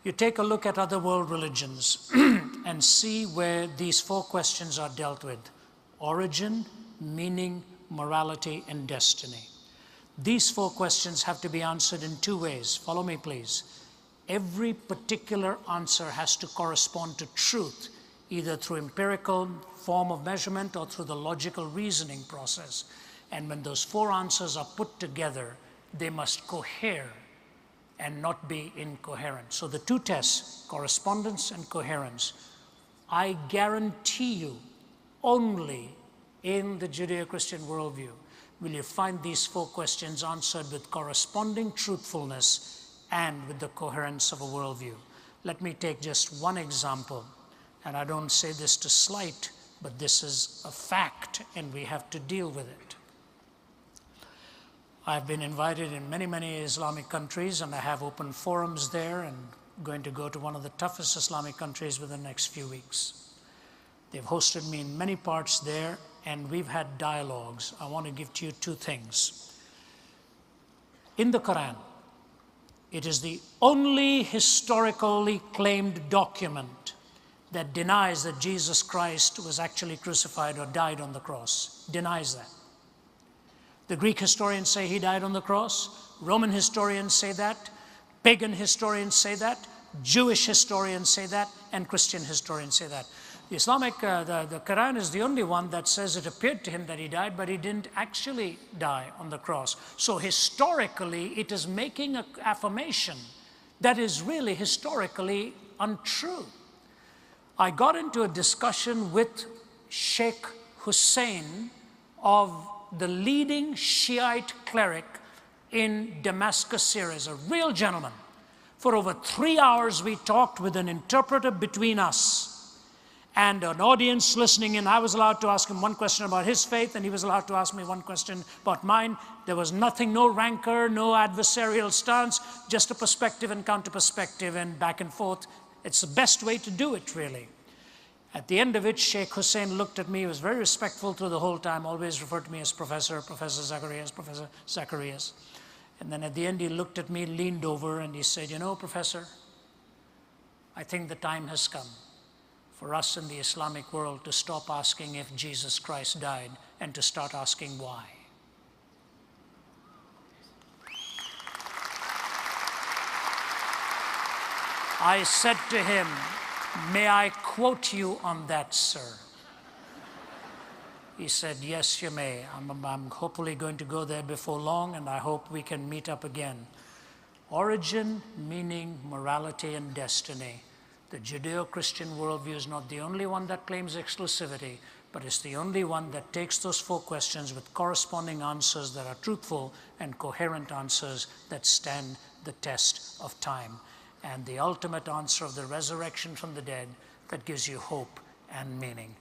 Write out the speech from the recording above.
You take a look at other world religions and see where these four questions are dealt with: origin, meaning, morality, and destiny. These four questions have to be answered in two ways. Follow me, please. Every particular answer has to correspond to truth, either through empirical form of measurement or through the logical reasoning process. And when those four answers are put together, they must cohere and not be incoherent. So the two tests, correspondence and coherence, I guarantee you, only in the Judeo-Christian worldview will you find these four questions answered with corresponding truthfulness and with the coherence of a worldview. Let me take just one example, and I don't say this to slight, but this is a fact and we have to deal with it. I've been invited in many, many Islamic countries, and I have open forums there, and going to go to one of the toughest Islamic countries within the next few weeks. They've hosted me in many parts there, and we've had dialogues. I want to give to you two things. In the Quran, it is the only historically claimed document that denies that Jesus Christ was actually crucified or died on the cross. Denies that. The Greek historians say he died on the cross. Roman historians say that. Pagan historians say that. Jewish historians say that. And Christian historians say that. The Quran is the only one that says it appeared to him that he died, but he didn't actually die on the cross. So historically, it is making an affirmation that is really historically untrue. I got into a discussion with Sheikh Hussein of the leading Shiite cleric in Damascus, Syria, a real gentleman. For over 3 hours, we talked with an interpreter between us and an audience listening in. I was allowed to ask him one question about his faith, and he was allowed to ask me one question about mine. There was nothing, no rancor, no adversarial stance, just a perspective and counter-perspective and back and forth. It's the best way to do it, really. At the end of it, Sheikh Hussein looked at me. He was very respectful through the whole time, always referred to me as Professor Zacharias, Professor Zacharias. And then at the end, he looked at me, leaned over, and he said, "You know, Professor, I think the time has come for us in the Islamic world to stop asking if Jesus Christ died and to start asking why." I said to him, "May I quote you on that, sir?" He said, "Yes, you may. I'm hopefully going to go there before long, and I hope we can meet up again." Origin, meaning, morality, and destiny. The Judeo-Christian worldview is not the only one that claims exclusivity, but it's the only one that takes those four questions with corresponding answers that are truthful and coherent answers that stand the test of time. And the ultimate answer of the resurrection from the dead that gives you hope and meaning.